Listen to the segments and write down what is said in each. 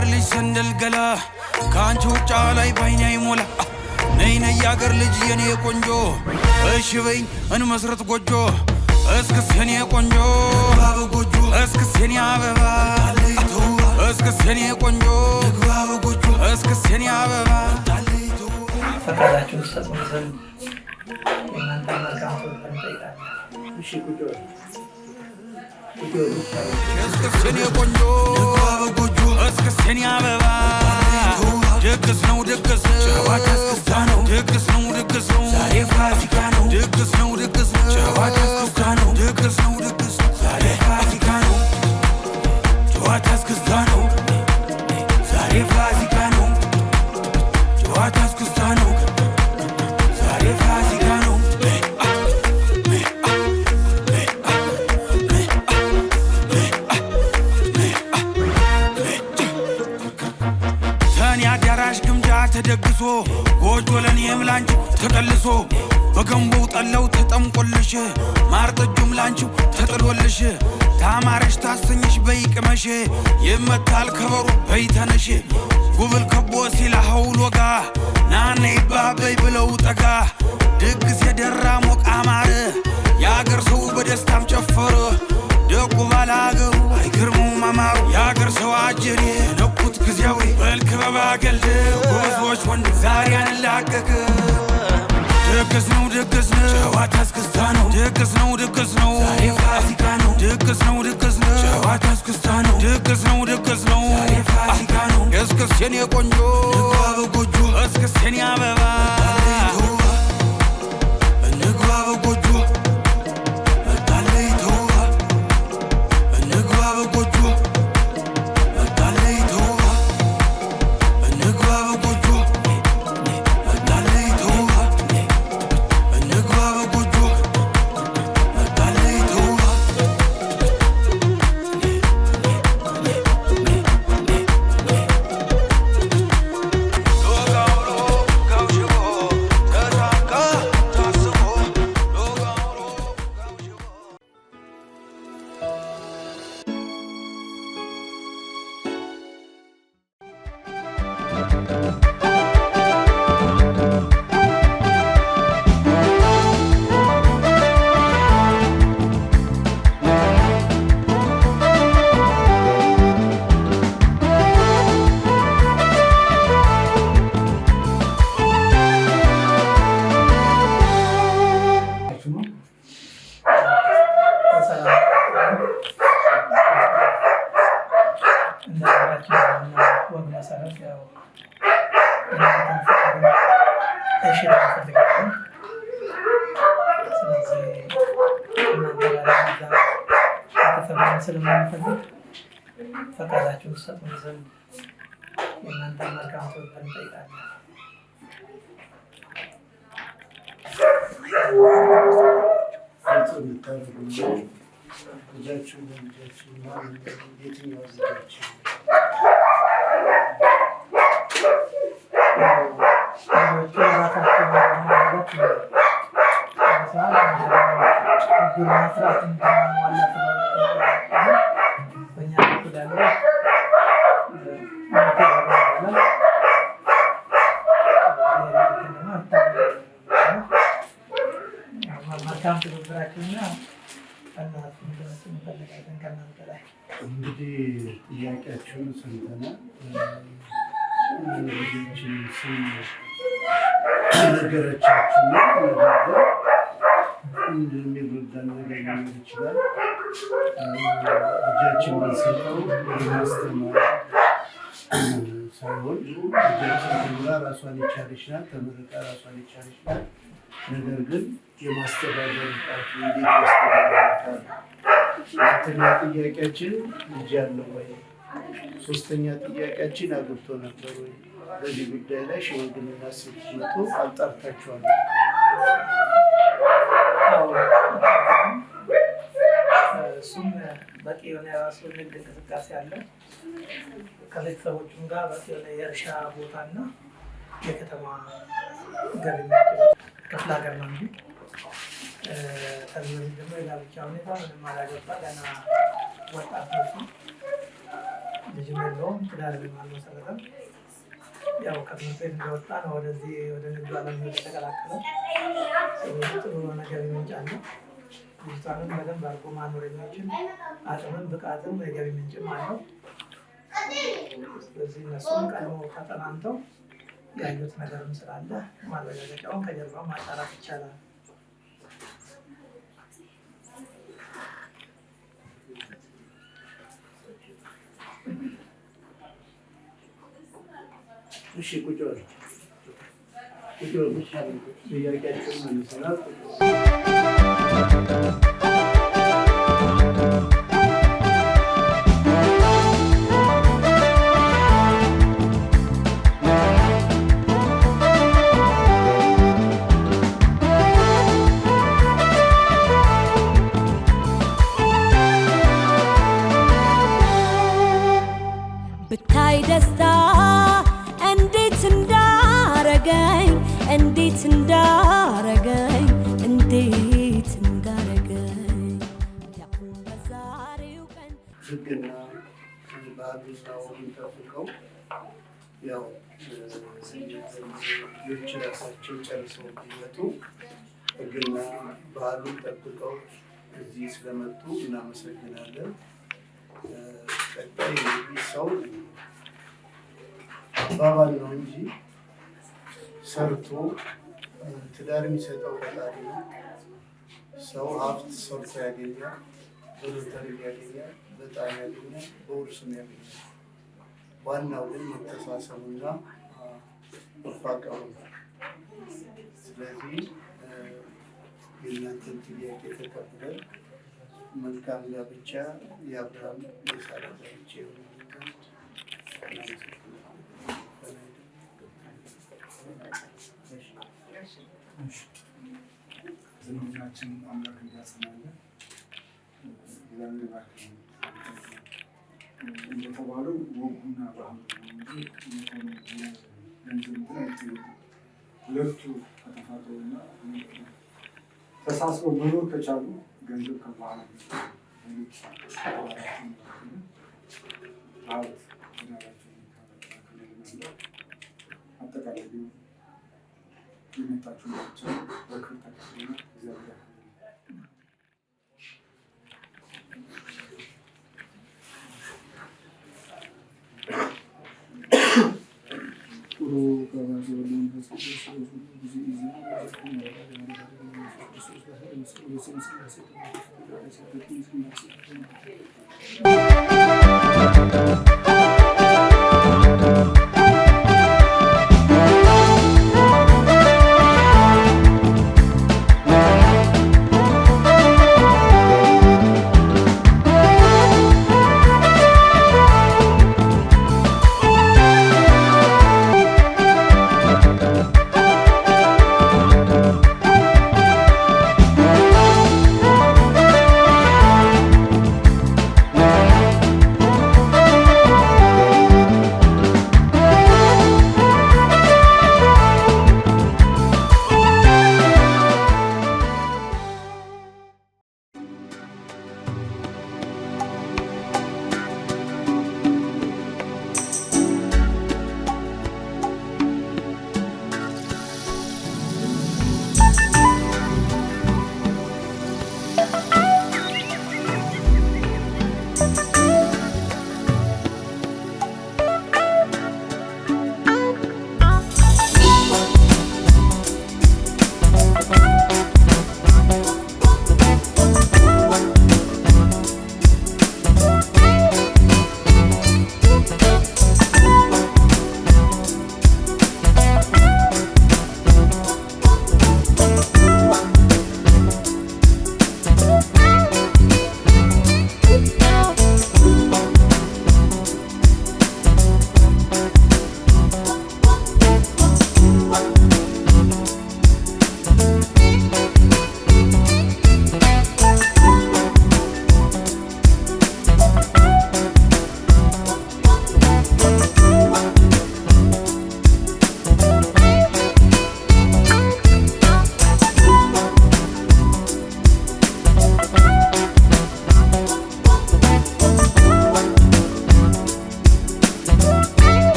ያገር ልጅ ሰንደል ገላ ካንቺ ውጭ ላይ ባይኔ አይሞላ ነይ ነይ ያገር ልጅ የኔ ቆንጆ እሺ በይኝ እንመስረት ጎጆ እስክስ የኔ ቆንጆ ባበጎጆ እስክስ የኔ አበባ እስክስ የኔ ቆንጆ ባበጎጆ እስክስ የኔ አበባ ፈቃዳችሁን ሰጥተን ዘንድ እናንተ መልካም ተጠይቃለሁ። እሺ ቁጭ እስክስ የኔ ቆንጆ ባበጎጆ እስክስ የኔ አበባ ድግስ ነው ድግስ ጨዋታ እስክስታ ነው ድግስ ነው ድግስ ነው ዛሬ ፋሲካ ነው ድግስ ነው ድግስ ነው ጨዋታ እስክስታ ነው ድግስ ነው ድግስ ነው ዛሬ ፋሲካ ነው ጨዋታ እስክስታ ነው ዛሬ ፋሲካ ነው ጨዋታ እስክስታ ነው ዛሬ ፋሲካ ነው ተኔ አዳራሽ ግምጃ ተደግሶ ጎጆ ለኔም ላንቺ ተቀልሶ በገንቦው ጠለው ተጠምቆልሽ ማር ጠጁም ላንቺ ተጥሎልሽ ታማረሽ ታሰኝሽ በይቅመሽ ይመታል ከበሩ በይተነሽ ጉብል ከቦ ሲላ ሐውሎጋ ናነ ይባበይ ብለው ጠጋ ድግስ የደራ ሞቅ አማረ ያገር ሰው በደስታም ጨፈረ ደጉ ባላገሩ አይገርሙም አማሩ ያገር ሰው አጀሬ ነኩት ጊዜያዊ በልክበባ ገልድ ጎዞች ወንድ ዛሬ አንላቀቅ ድግስ ነው ድግስ ነው ጨዋታ እስክስታ ነው ድግስ ነው ድግስ ነው ዛሬ ፋሲካ ነው ድግስ ነው ድግስ ነው ጨዋታ እስክስታ ነው ድግስ ነው ድግስ ነው ዛሬ ፋሲካ ነው እስክስ የኔ ቆንጆ በጎጆ እስክስ የኔ አበባ እንግባ በጎጆ መጣለይ ተውባ እንግባ በጎጆ መጣለይ ተውባ እንግባ በጎጆ መጣለይ ተውባ እንግባ በጎጆ መጣለይ ተውባ ፈቃዳችሁን ሰጥተን ዘንድ እናንተ መልካም ተጠይቃለሁ። እንግዲህ ጥያቄያችሁን ሰምተናል። ልጆችን ስም ነገረቻችሁ ነገር እንደሚረዳን ነገር ሊኖር ይችላል። ልጃችን የሚሰጠው ለማስተማር ሳይሆን ልጃችን ተምራ ራሷን የቻለች ናት፣ ተመርቃ ራሷን የቻለች ናት። ነገር ግን የማስተዳደር ጣት እንዴት ያስተዳድራል? ሁለተኛ ጥያቄያችን ልጅ ያለው ወይ? ሶስተኛ ጥያቄያችን አግብቶ ነበር ወይ? በዚህ ጉዳይ ላይ ሽማግሌና ስትመጡ አጣርታችኋል? እሱም በቂ የሆነ የራሱ ንግድ እንቅስቃሴ አለ። ከቤተሰቦቹም ጋር በቂ የሆነ የእርሻ ቦታና የከተማ ገቢ ክፍለ ሀገር ነው እንጂ ከዚህ በፊት ደግሞ የጋብቻ ሁኔታ ምንም አላገባ ገና ወጣት ነው። ልጅም የለውም፣ ትዳርም አልመሰረተም። ያው ከትምህርት ቤት እንደወጣ ነው ወደዚህ ወደ ንግዱ ዓለም የተቀላቀለው። ጥሩ ነገር ምንጭ አለው። ልጅቷንም በደንብ አድርጎ ማኖር የሚችል አቅምም ብቃትም የገቢ ምንጭም አለው። ስለዚህ እነሱም ቀድሞ ተጠናንተው ያዩት ነገርም ስላለ ማረጋገጫውን ከጀርባ ማጣራት ይቻላል። እሺ ቁጭ በል ጥያቄያችሁን መልሰናል። ብታይ ደስታ እንዴት እንዳረገኝ እንዴት እንዳረገኝ እንዴት እንዳረገኝ ያሁን በዛሬው ቀን ህግና ባህሉና ወጉን ጠብቀው ያው ልጆች ራሳቸው ጨርሰው ቢመጡ ህግና ባህሉን ጠብቀው እዚህ ስለመጡ እናመሰግናለን። ቀጣይ ሰው አባባል ነው እንጂ ሰርቶ ትዳር የሚሰጠው ፈጣሪ ነው። ሰው ሀብት ሰርቶ ያገኛል፣ በሎተሪ ያገኛል፣ በጣም ያገኛል፣ በውርስም ያገኛል። ዋናው ግን መተሳሰቡና መፋቀሩ ነው። ስለዚህ የእናንተን ጥያቄ ተቀብለን መልካም ጋብቻ የአብርሃም የሳራ ጋብቻ ይሆናል። ዘመናችን አምላክ እንዲያጸናለን እንደተባለው ወጉና ባህሉ እንጂ ገንዘብ ሁለቱ ከተፋቀሩና ተሳስበው መኖር ከቻሉ ገንዘብ ከባህል አጠቃላይ የመጣችሁ ናቸው በክርታቸው እግዚአብሔር ጥሩ ከባሰ መንፈስ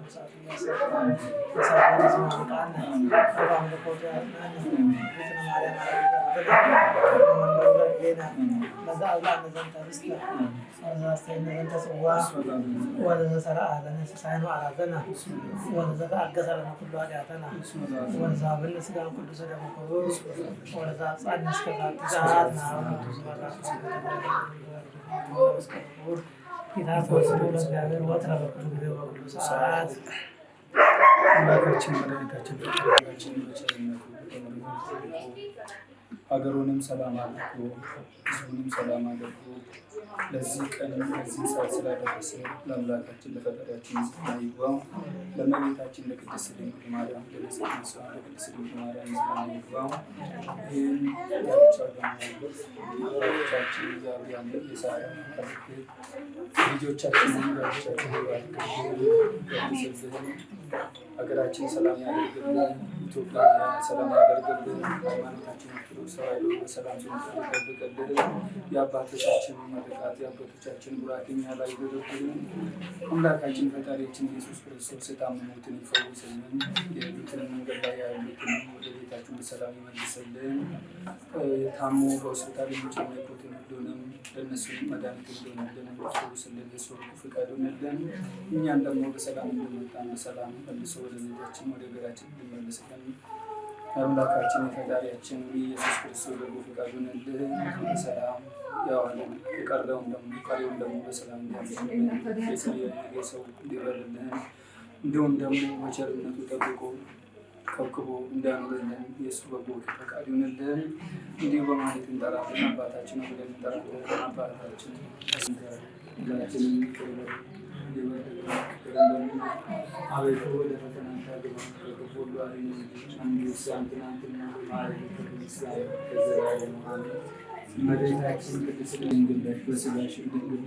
ሰዓት እያሰራን የሰራን ዝማቃን አባም ለቆቶ ያናን ቤተነ ማርያም አረጋገጠ ለዛ አውላ ነዘን ተርስተ አዛስተይ ነዘን ተጽዋ ወለዘ ሰራአ ለነስ ሳይኑ አራዘና ወለዘ ተአገሰ ለነ ኩሉ ኃጢአተና ወለዘ አብን ስጋ ቅዱስ ደሙ ክቡር ወለዘ አጽአን እስከ ዛት ናሁን ተዝባላ ጌታ ኮስዶ ለእግዚአብሔር ወትረ በኩሉ ጊዜ በኩሉ ሰዓት አምላካችን መድኃኒታችን ፈጣሪያችን በቸርነቱ ሀገሩንም ሰላም አድርጎ ሕዝቡንም ሰላም አድርጎ ለዚህ ቀን ለዚህ ሰዓት ስላደረሰ ለአምላካችን ለፈጣሪያችን ምስጋና ይግባው። ለእመቤታችን ለቅድስት ድንግል ማርያም ለንጽሕት ለቅድስት ድንግል ማርያም ምስጋና ይግባው። ይህን ጋብቻ በማለት ጋብቻችን እግዚአብሔር ያለን የሳራ ልጆቻችንን ጋብቻችን ያድርግልን፣ ሀገራችን ሰላም ያደርግልን፣ ኢትዮጵያ ሰላም ያደርግልን፣ ሃይማኖታችን ኦርቶዶክስ ተዋሕዶ በሰላም ይጠብቅልን፣ የአባቶቻችን መርቃት የአባቶቻችን ቡራኬ እኛ ላይ ይደረግልን። አምላካችን ፈጣሪያችን ኢየሱስ ክርስቶስ የታመሙትን ይፈውስልን፣ የሄዱትን መንገድ ላይ ያሉትን ወደ ቤታችን በሰላም ይመልስልን፣ ታሞ በሆስፒታል የሚጨነቁትን ሁሉንም ለእነሱ መድኃኒት እንዲሆንልን እንዲፈውስልን የእሱ ፈቃድ ይሁንልን። እኛን ደግሞ በሰላም እንድንመጣን በሰላም መልሶ ወደ ቤታችን ወደ ሀገራችን እንዲመልስልን አምላካችን የፈጣሪያችን ኢየሱስ ክርስቶስ በጎ ፈቃድ ይሁንልን። በሰላም ያዋለን የቀረውን ደግሞ በሰላም እንዲያልፍልን የሰው እንዲበልልን እንዲሁም ደግሞ በቸርነቱ ጠብቆ ከብክቦ እንዳኖርልን የእሱ በጎ ፈቃድ ይሁንልን። እንዲሁ በማለት እንጠራለን። አባታችን ብለን እንጠራለን። አባታችን ሁላችንም አቤቱ ወደ ፈተና እንዳትገባን ከክፉ ሁሉ አድነን እንጂ መንግሥት ትናንትና ኃይል ከዘላለም አሜን። እመቤታችን ቅድስት ድንግል ነሽ፣ በሥጋሽም ድንግል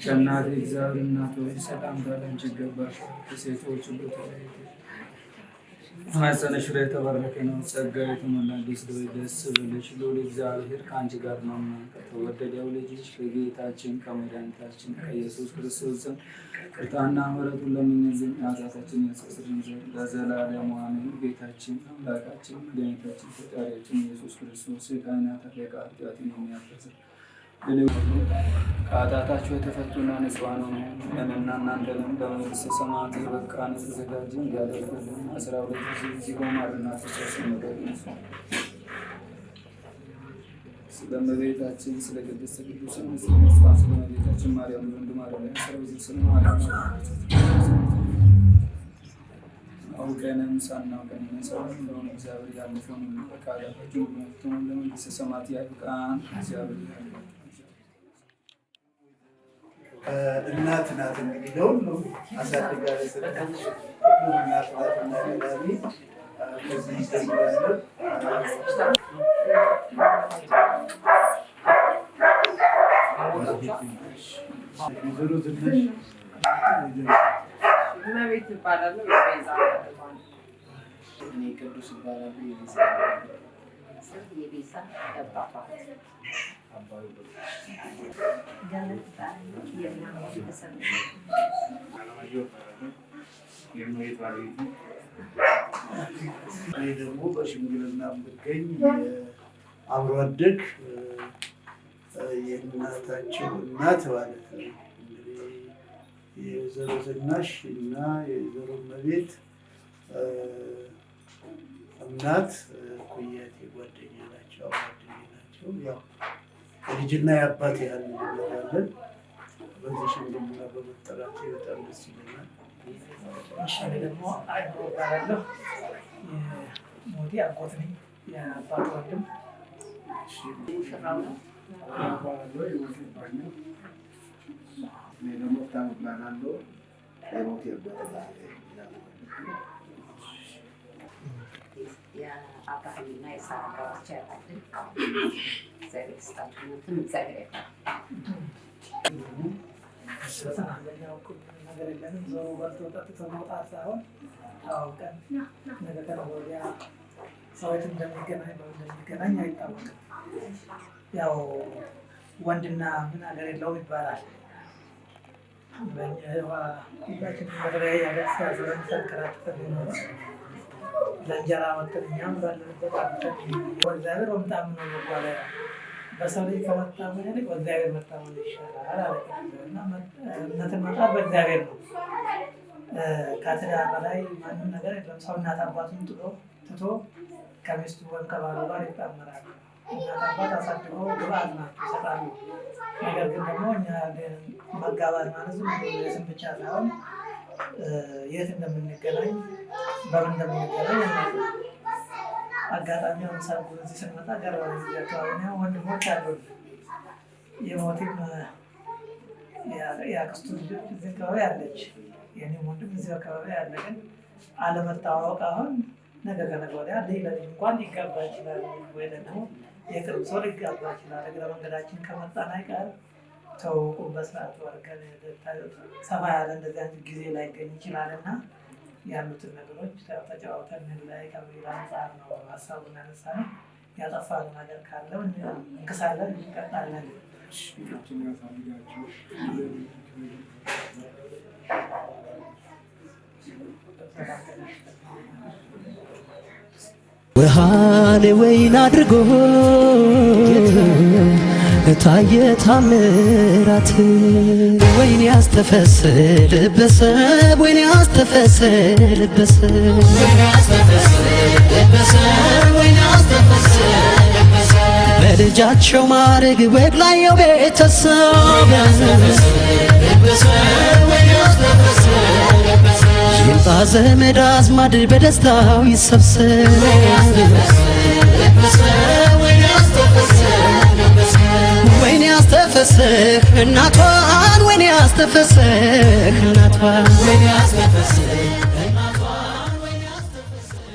ከእናቱ እግዚአብሔር እናት ሆይ ሰላምታ ላንቺ ይገባሻል። ከሴቶች ሁሉ ተለይተሽ ማኅፀንሽ ፍሬ የተባረከ ነው። ጸጋ የተሞላሽ ሆይ ደስ ይበልሽ፣ ልዑል እግዚአብሔር ከአንቺ ጋር ነውና ከተወደደው ልጅሽ ከጌታችን ከመድኃኒታችን ከኢየሱስ ክርስቶስ ዘንድ ይቅርታና ምሕረቱን ለምኝልን ኃጢአታችንን ያስተሰርይልን ዘንድ ለዘላለሙ አሜን። ጌታችን አምላካችን መድኃኒታችን ፈጣሪያችን ኢየሱስ ክርስቶስ የካህናት አለቃ ኃጢአትን የሚያስተሰርይ ከኃጢአታቸው የተፈቱና ንጹሐን ሆኑ እኔንና እናንተንም በመንግሥተ ሰማያት የበቃን የተዘጋጀን እንዲያደርግልን 12 ጊዜ ዚጎማርና ፍስስ ነገር ነሱ ስለ እመቤታችን ስለ ቅድስት ቅዱሳን ስለ እመቤታችን ማርያም ወንድ ማርያም ስለ ማርያም አውቀንም ሳናውቀንም ሰውን ለሆነ እግዚአብሔር ያለፈውን ከኃጢአታችን ሁሉ ለመንግሥተ ሰማያት ያብቃን። እግዚአብሔር እናት ናት እንግዲህ ለሁሉም አሳድጋ ለሰጠች ሁሉም እናት ናት እና ቀዳሚ ከዚህ ይጀምራለን። ወይዘሮ ዝናሽ እመቤት እባላለሁ። እኔ ቅዱስ እባላለሁ። የቤዛ አባት እኔ ደግሞ በሽምግልና የምገኝ አብሮ አደግ የእናታቸው እናት ማለት ነው። እንግዲህ የወይዘሮ ዝናሽ እና የወይዘሮ እመቤት እናት ኩያቴ ጓደኛ ናቸው፣ ጓደኛ ናቸው። ያው የልጅና የአባት ያህል እንላለን። በዚህ ሽምግልና በመጠራት በጣም ደስ ይለናል። እኔ ደግሞ አይኖ እባላለሁ። የሞቲ አጎት ነኝ፣ የአባት ወንድም። እኔ ደግሞ በጣም እባላለሁ። የሞቴ የአባህልና የሳራ ጋብቻ ያለን እግዚአብሔር ይስጣችሁ። እግዚአብሔር ያውቃል። ነገር የለንም። ዞሮ በልቶ ጠጥቶ መውጣት ሳይሆን አውቀን ነገ ከነገ ወዲያ ሰዎች እንደሚገናኝ አይታወቅም። ያው ወንድና ምን ሀገር የለውም ይባላል። ሁላችን በተለያየ ሀገር ሲያዘረን ሲያንከራትተን የኖረ ለእንጀራ ወጥተን እኛም ባለንበት አብተን ወእግዚአብሔር ወምጣምነው መጓለያ በሰው ልጅ ከመታመን ይልቅ በእግዚአብሔር መታመን ይሻላል አለ። እና እምነትን መጣር በእግዚአብሔር ነው። ከትዳር በላይ ማንም ነገር የለም። ሰው እናት አባቱን ትቶ ከሚስቱ ወይም ከባሉ ጋር ይጣመራል። እናት አባት አሳድገው ግብአት ናቸው ይሰጣሉ። ነገር ግን ደግሞ እኛ መጋባት ማለት ስም ብቻ ሳይሆን የት እንደምንገናኝ በምን እንደምንገናኝ አጋጣሚ ሰርጉ እዚህ ስንመጣ ገርባ አካባቢ ወንድሞች አሉ። የሞቴም የአክስቱ ልጆች እዚህ አካባቢ አለች። የኔም ወንድም እዚህ አካባቢ አለ። ግን አለመታወቅ አሁን ነገ ከነገ ወዲያ ልጅ ለልጅ እንኳን ሊጋባ ይችላል፣ ወይ ደግሞ የቅርብ ሰው ሊጋባ ይችላል። እግረ መንገዳችን ከመጣን አይቀር ተውቁ በስርዓቱ አድርገን ሰፋ ያለ እንደዚህ አይነት ጊዜ ላይገኝ ይችላል እና ያሉትን ነገሮች ተጫዋውተን ላይ ከሚል አንጻር ነው ሀሳቡን ያነሳነው። ያጠፋነው ነገር ካለ እንክሳለን፣ እንቀጣለን። ውሃን ወይን አድርጎ ታየ ታምራት ወይን ያስተፈስልበት ወይን ያስተፈስልበት በልጃቸው ማረግ ወግ ላየው ቤተሰብ ይምጣ ዘመድ አዝማድ በደስታው ይሰብሰብ ወይኔ አስተፈስህ እናቷን ወይኔ አስተፈስህ እናቷን ወይኔ አስተፈስህ እናቷን ወይኔ አስተፈስህ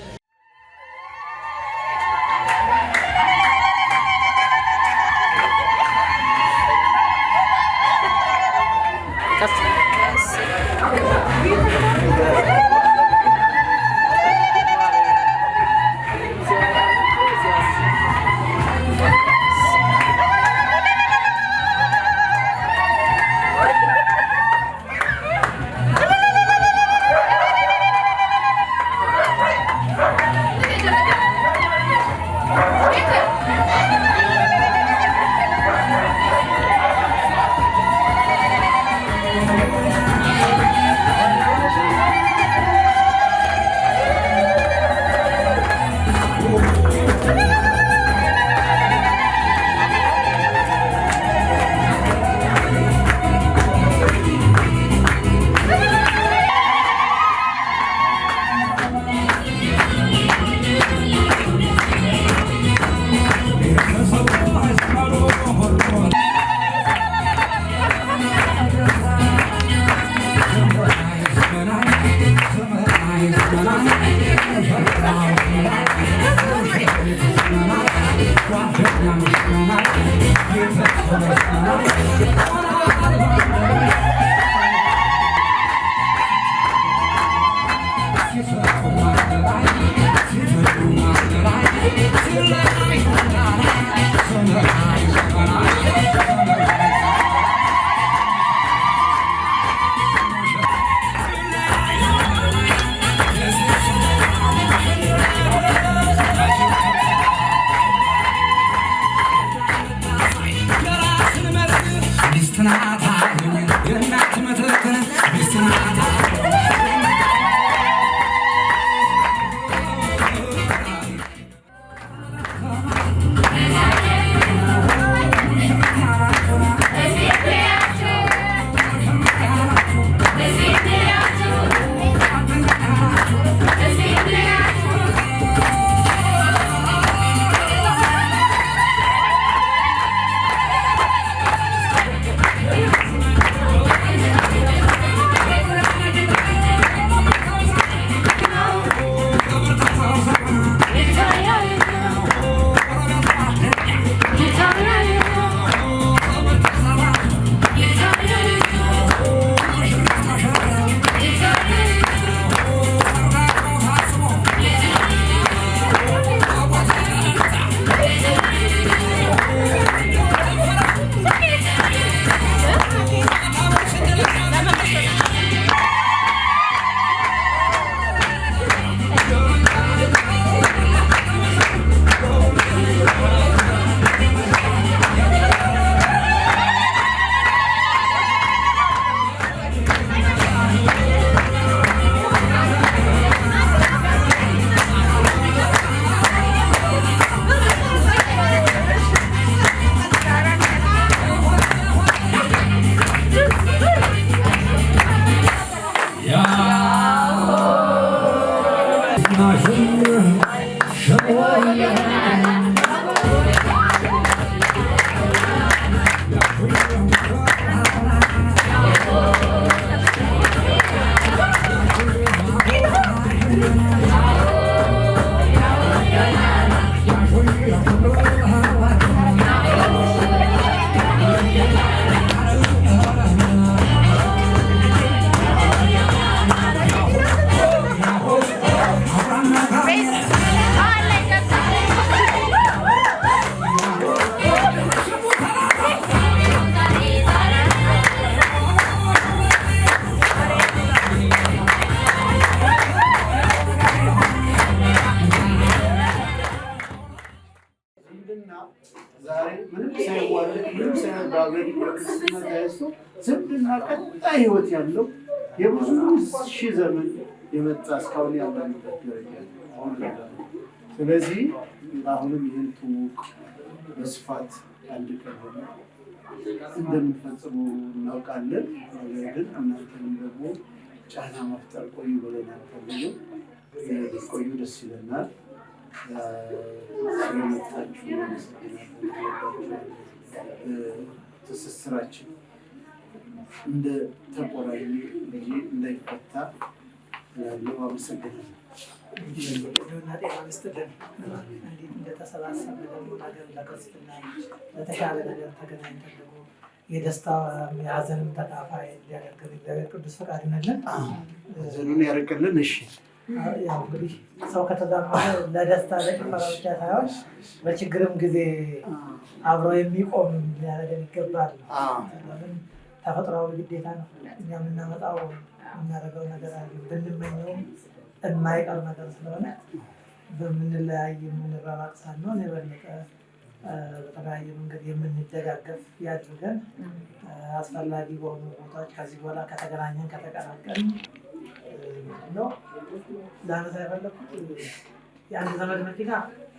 ዛሬ ምንም ሳይዋለድ ምንም ሳይባበል በክርስትና ተያይዞ ዝምድና ቀጣይ ህይወት ያለው የብዙ ሺህ ዘመን የመጣ እስካሁን ያለንበት ደረጃ ነው። ስለዚህ አሁንም ይህን ትውውቅ በስፋት አንድ ቀን ሆነ እንደምንፈጽመው እናውቃለን። ነገር ግን እናንተንም ደግሞ ጫና መፍጠር ቆዩ ብለን አንፈልግም። ቆዩ ደስ ይለናል። ስለመጣችሁ ትስስራችን እንደ ተቆራኝ ልጅ እንዳይፈታ ያለው አመሰግናለሁ። ጤና ይስጥልን። እንዴት እንደተሰባሰብን ደግሞ ነገር ለክርስትና ለተሻለ ነገር ተገናኝተን ደግሞ የደስታ የሀዘንም ተካፋይ እንዲያደርገን እግዚአብሔር ቅዱስ ፈቃድ ይሆንልን። ሀዘኑን ያርቅልን። እሺ ያው እንግዲህ ሰው ከተዛመደ ለደስታ ለጭፈራ ብቻ ሳይሆን በችግርም ጊዜ አብሮ የሚቆም ሊያደርገን ይገባል። ለምን ተፈጥሯዊ ግዴታ ነው። እኛ የምናመጣው የምናደርገው ነገር ብንመኘውም የማይቀር ነገር ስለሆነ በምንለያይ የምንራራቅ ሳንሆን የበለጠ በተለያየ መንገድ የምንደጋገፍ ያድርገን። አስፈላጊ በሆኑ ቦታዎች ከዚህ በኋላ ከተገናኘን ከተቀላቀልን ነው ላነሳ የፈለኩት የአንድ ዘመድ መኪና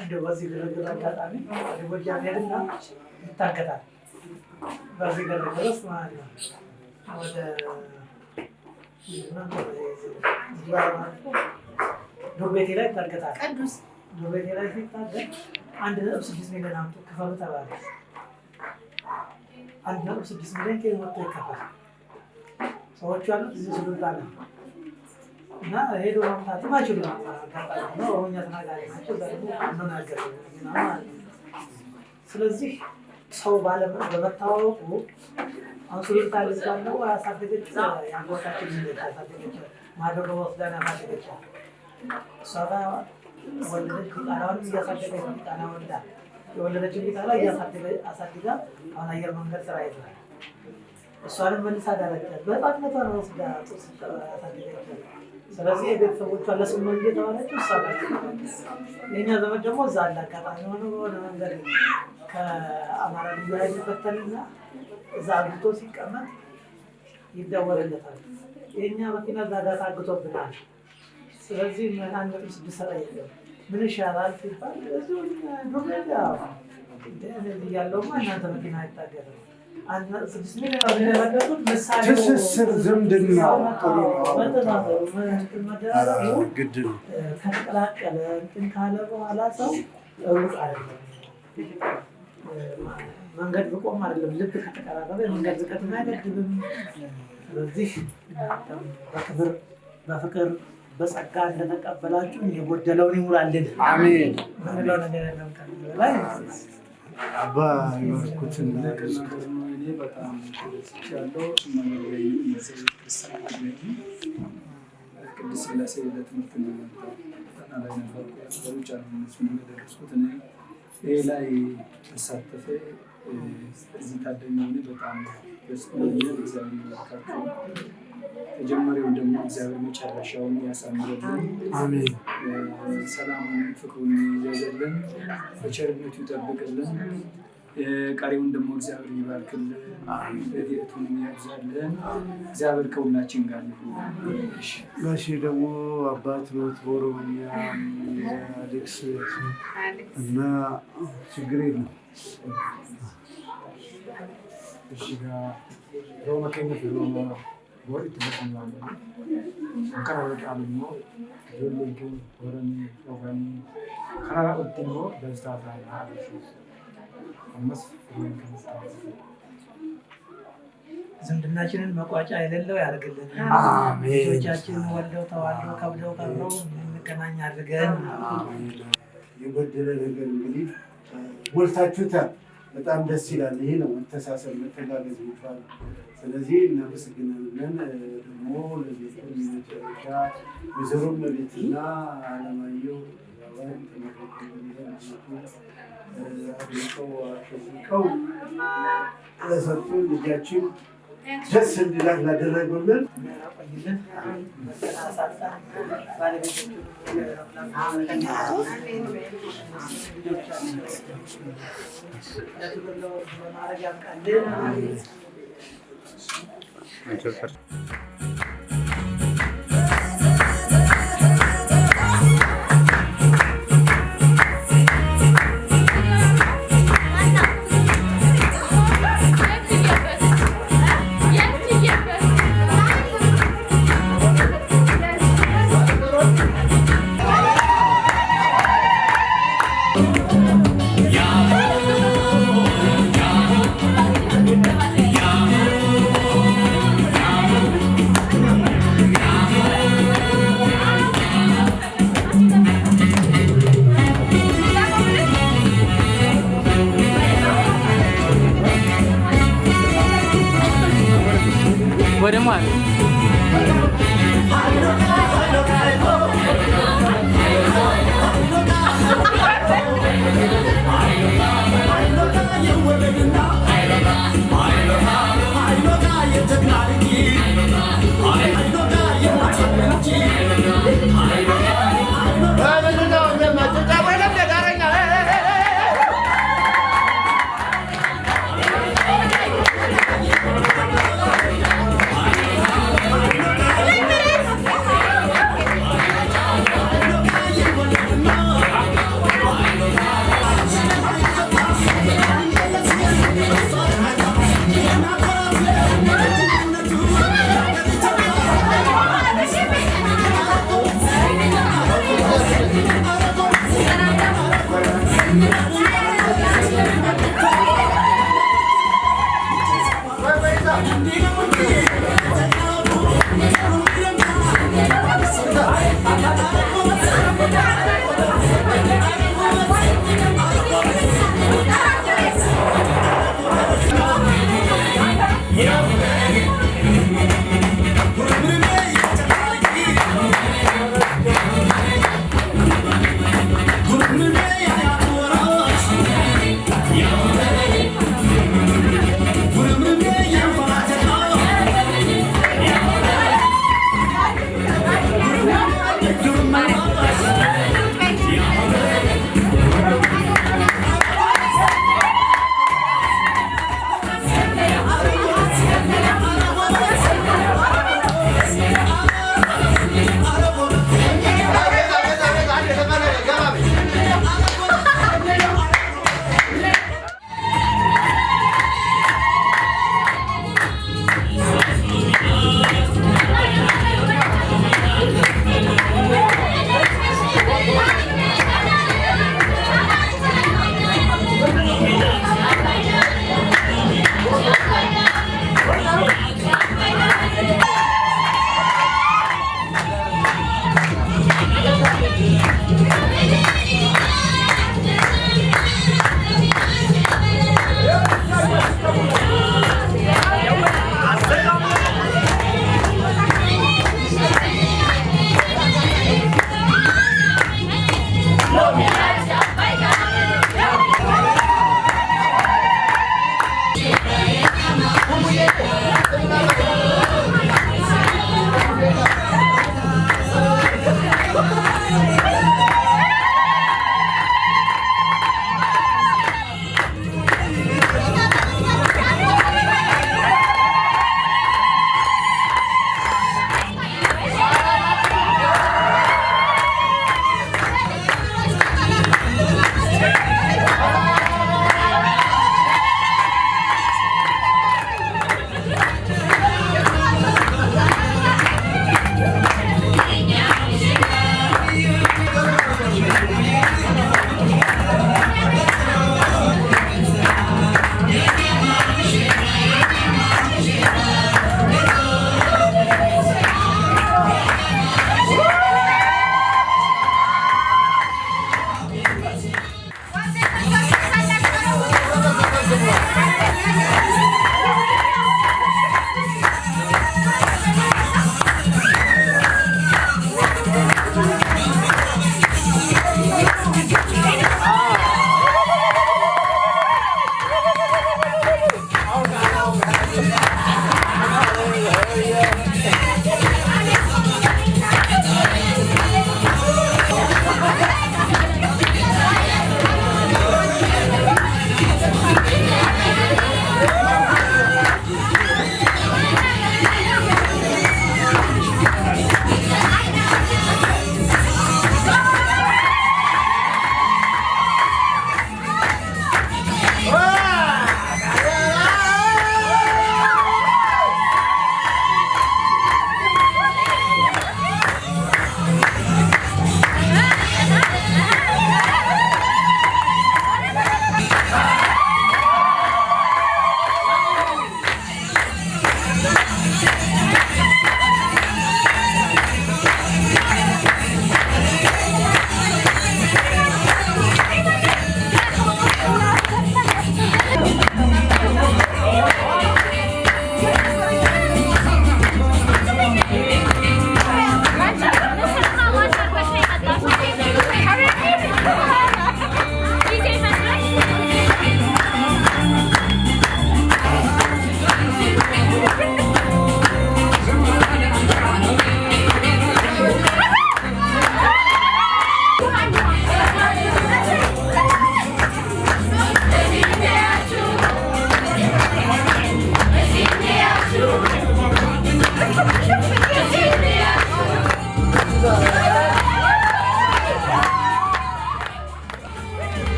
እንደው በዚህ ግርግር አጋጣሚ ወደ ጎጃም ሄድና ይታገታል። በዚህ ግርግር ውስጥ ማለት ነው ወደ ዱር ቤቴ ላይ ይታገታል። ዱር ቤቴ ላይ ሲታገት 1.6 ሚሊዮን አምጡ ክፈሉ ተባለ። 1.6 ሚሊዮን ከየት መጥቶ ይከፋል? ሰዎቹ ያሉት እዚህ ሱሉልታ ነው እና ሄዶ ማምጣት ማይችሉ ነው። ኦሮምኛ ተናጋሪ ናቸው። ስለዚህ ሰው በመታወቁ አሁን ሱሉልታ ልጅ ካለው ያሳደገች የአጎታችን ልጅ ያሳደገች ማደጎ ወስዳን ያሳደገች እሷ ጋር ወለደች። ቃላውንም እያሳደገች ቃላ ወልዳ የወለደችን ቃላ አሳድጋ አሁን አየር መንገድ ስራ ይዛል። እሷንም መልሳ ዳረቻት። በጣትነቷ ነው ወስዳ ጡት ያሳደገች። ስለዚህ የቤተሰቦቿ ለስሙ እየተባለችው እሷ ጋር የእኛ ዘመድ ደግሞ እዛ አለ። አጋጣሚ ሆነ በሆነ መንገድ ከአማራ ልዩ ኃይል ይፈተልና እዛ አግቶ ሲቀመጥ ይደወልለታል። የእኛ መኪና እዛ ጋር ታግቶብናል። ስለዚህ 1.6 ሰጠኝ ምን ይሻላል ሲባል እዚሁ ዱርቤት ያለውማ እናንተ መኪና አይታገትም። 1.6 ሚሊዮን ያደረጉት ምሳሌ ትስስር ዝምድና መደራረጉ ግድ ነው። ከተቀላቀለ እንትን ካለ በኋላ ሰው ሩቅ አይደለም። መንገድ ብቆም አይደለም ልብ ከተቀራረበ የመንገድ ዝቀትን አይገድብም። ስለዚህ በክብር በፍቅር በጸጋ እንደተቀበላችሁ የጎደለውን ይሙላልን። አሜን። ምንለው ነገር የለም ላይ አባ ይወርኩትና እኔ በጣም ያለው ቅዱስ ሥላሴ ለትምህርት ነው ላይ ነበር በውጭ ደረስኩት። ይሄ ላይ ተሳተፈ እዚህ ታደኛ በጣም ደስ ብሎኛል። እግዚአብሔር ይባርካችሁ። ተጀመሪያውን ደግሞ እግዚአብሔር መጨረሻውን ያሳምርልን። አሜን። ሰላሙን ፍቅሩን ይዘዝልን፣ በቸርነቱ ይጠብቅልን። ቀሪውን ደግሞ እግዚአብሔር ይባርክልን፣ ረድኤቱን ያብዛልን። እግዚአብሔር ከሁላችን ጋር ይሁን። ጋሼ ደግሞ አባት ኖት በኦሮምኛ አሌክስ እና ችግር የለም። Roma keenya fi Roma ቦሪ ትመስላለ አንከራ ወጣልሞ ጆሎቱ ወረኒ ወረኒ ከራ ወጥሞ ደስታታ አለሽ አመስ ዝምድናችንን መቋጫ የሌለው ያድርግልን። ልጆቻችንን ወልደው ተዋልደው ከብደው ቀብረው እንገናኝ አድርገን። የጎደለ ነገር እንግዲህ ሞልታችሁታል። በጣም ደስ ይላል። ይሄ ነው መተሳሰብ፣ መተጋገዝ የሚባለው። ስለዚህ እናመሰግናለን። ደግሞ ለቤት መጨረሻ ወይዘሮ መቤትና አለማየሁ አድንቀው ለሰጡን ልጃችን ደስ እንዲላት ላደረጉልን ወደ ማን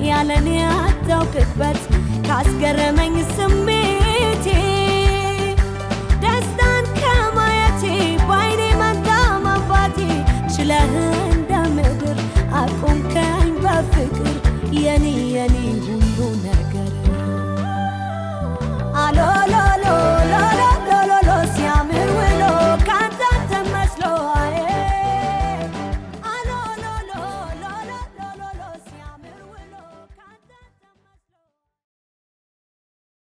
ያለኔ አታውቅበት ካስገረመኝ ስሜ